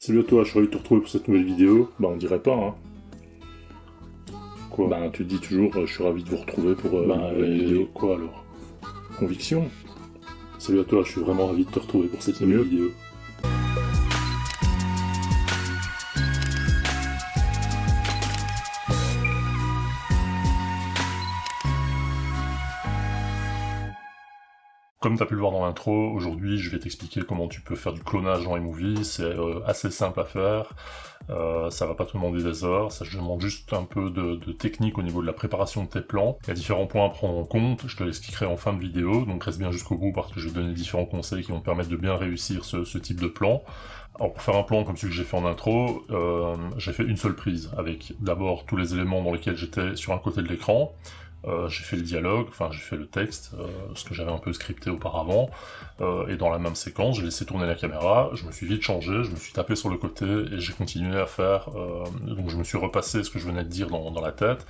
Salut à toi, je suis ravi de te retrouver pour cette nouvelle vidéo. Bah on dirait pas, hein. Quoi? Bah tu te dis toujours, je suis ravi de vous retrouver pour une nouvelle vidéo. Quoi alors? Conviction? Salut à toi, je suis vraiment ravi de te retrouver pour cette nouvelle vidéo. Comme tu as pu le voir dans l'intro, aujourd'hui je vais t'expliquer comment tu peux faire du clonage dans iMovie. C'est assez simple à faire, ça va pas te demander des heures, ça demande juste un peu de technique au niveau de la préparation de tes plans. Il y a différents points à prendre en compte, je te l'expliquerai en fin de vidéo, donc reste bien jusqu'au bout parce que je vais te donner différents conseils qui vont te permettre de bien réussir ce type de plan. Alors pour faire un plan comme celui que j'ai fait en intro, j'ai fait une seule prise, avec d'abord tous les éléments dans lesquels j'étais sur un côté de l'écran. J'ai fait le dialogue, enfin j'ai fait le texte, ce que j'avais un peu scripté auparavant, et dans la même séquence, j'ai laissé tourner la caméra, je me suis vite changé, je me suis tapé sur le côté, et j'ai continué à faire, donc je me suis repassé ce que je venais de dire dans la tête,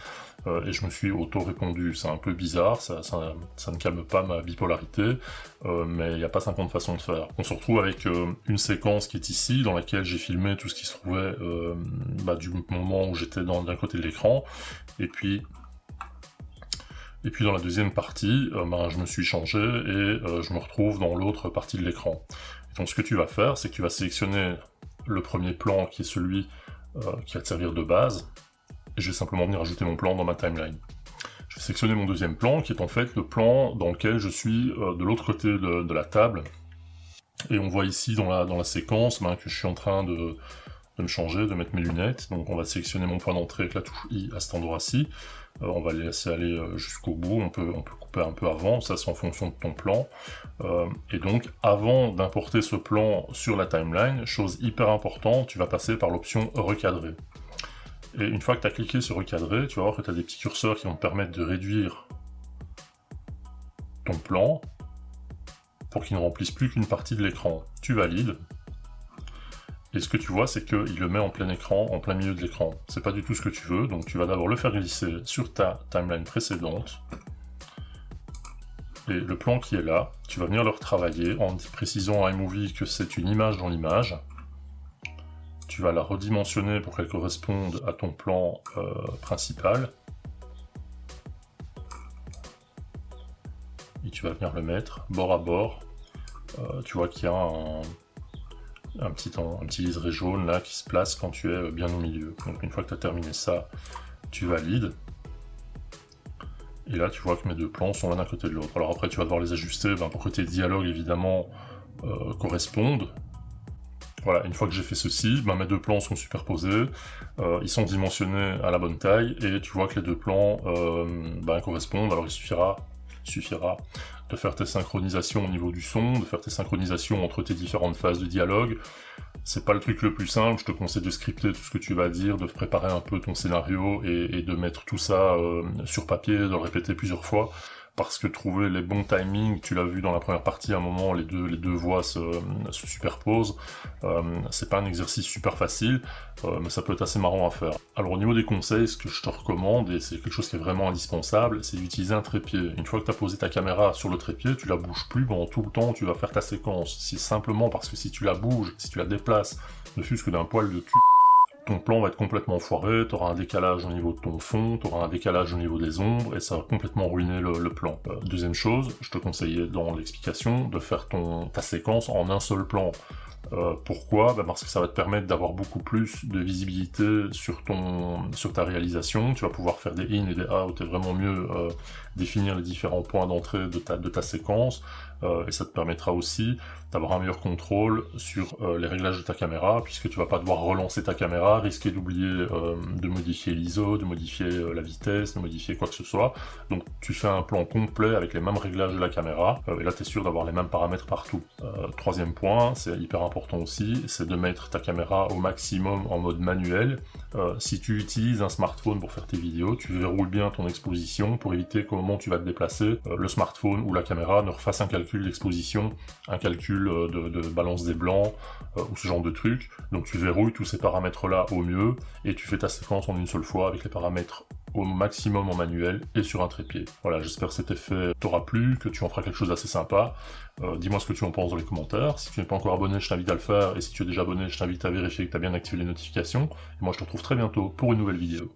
et je me suis auto-répondu. C'est un peu bizarre, ça ne calme pas ma bipolarité, mais il n'y a pas 50 façons de faire. On se retrouve avec une séquence qui est ici, dans laquelle j'ai filmé tout ce qui se trouvait du moment où j'étais d'un côté de l'écran, et puis dans la deuxième partie, je me suis changé et je me retrouve dans l'autre partie de l'écran. Donc ce que tu vas faire, c'est que tu vas sélectionner le premier plan qui est celui qui va te servir de base, et je vais simplement venir ajouter mon plan dans ma timeline. Je vais sélectionner mon deuxième plan, qui est en fait le plan dans lequel je suis de l'autre côté de la table, et on voit ici dans la séquence que je suis en train de me changer, de mettre mes lunettes. Donc on va sélectionner mon point d'entrée avec la touche I à cet endroit-ci. On va les laisser aller jusqu'au bout, on peut couper un peu avant, ça c'est en fonction de ton plan. Et donc avant d'importer ce plan sur la timeline, chose hyper importante, tu vas passer par l'option recadrer. Et une fois que tu as cliqué sur recadrer, tu vas voir que tu as des petits curseurs qui vont te permettre de réduire ton plan pour qu'il ne remplisse plus qu'une partie de l'écran. Tu valides. Et ce que tu vois, c'est qu'il le met en plein écran, en plein milieu de l'écran. C'est pas du tout ce que tu veux, donc tu vas d'abord le faire glisser sur ta timeline précédente. Et le plan qui est là, tu vas venir le retravailler en précisant à iMovie que c'est une image dans l'image. Tu vas la redimensionner pour qu'elle corresponde à ton plan principal. Et tu vas venir le mettre bord à bord. Tu vois qu'il y a un petit liseré jaune là qui se place quand tu es bien au milieu. Donc une fois que tu as terminé ça, tu valides. Et là tu vois que mes deux plans sont l'un à côté de l'autre. Alors après tu vas devoir les ajuster pour que tes dialogues évidemment correspondent. Voilà, une fois que j'ai fait ceci, mes deux plans sont superposés, ils sont dimensionnés à la bonne taille, et tu vois que les deux plans correspondent. Alors il suffira de faire tes synchronisations au niveau du son, de faire tes synchronisations entre tes différentes phases de dialogue. C'est pas le truc le plus simple, je te conseille de scripter tout ce que tu vas dire, de préparer un peu ton scénario et de mettre tout ça sur papier, de le répéter plusieurs fois, parce que trouver les bons timings, tu l'as vu dans la première partie, à un moment les deux voix se superposent, c'est pas un exercice super facile, mais ça peut être assez marrant à faire. Alors au niveau des conseils, ce que je te recommande, et c'est quelque chose qui est vraiment indispensable, c'est d'utiliser un trépied. Une fois que tu as posé ta caméra sur le trépied, tu la bouges plus pendant tout le temps où tu vas faire ta séquence. C'est simplement parce que si tu la bouges, si tu la déplaces, ne fût-ce que d'un poil de cul, ton plan va être complètement foiré, tu auras un décalage au niveau de ton fond, tu auras un décalage au niveau des ombres, et ça va complètement ruiner le plan. Deuxième chose, je te conseillais dans l'explication de faire ta séquence en un seul plan. Pourquoi? Parce que ça va te permettre d'avoir beaucoup plus de visibilité sur ta réalisation. Tu vas pouvoir faire des in et des out et vraiment mieux définir les différents points d'entrée de ta séquence, et ça te permettra aussi d'avoir un meilleur contrôle sur les réglages de ta caméra, puisque tu vas pas devoir relancer ta caméra, risquer d'oublier de modifier l'ISO, de modifier la vitesse, de modifier quoi que ce soit. Donc tu fais un plan complet avec les mêmes réglages de la caméra, et là tu es sûr d'avoir les mêmes paramètres partout. Troisième point, c'est hyper important aussi, c'est de mettre ta caméra au maximum en mode manuel. Si tu utilises un smartphone pour faire tes vidéos, tu verrouilles bien ton exposition pour éviter qu'au moment où tu vas te déplacer, le smartphone ou la caméra ne refasse un calcul calcul d'exposition, un calcul de balance des blancs, ou ce genre de truc. Donc tu verrouilles tous ces paramètres-là au mieux, et tu fais ta séquence en une seule fois avec les paramètres au maximum en manuel et sur un trépied. Voilà, j'espère que cet effet t'aura plu, que tu en feras quelque chose d'assez sympa. Dis-moi ce que tu en penses dans les commentaires. Si tu n'es pas encore abonné, je t'invite à le faire, et si tu es déjà abonné, je t'invite à vérifier que tu as bien activé les notifications. Et moi je te retrouve très bientôt pour une nouvelle vidéo.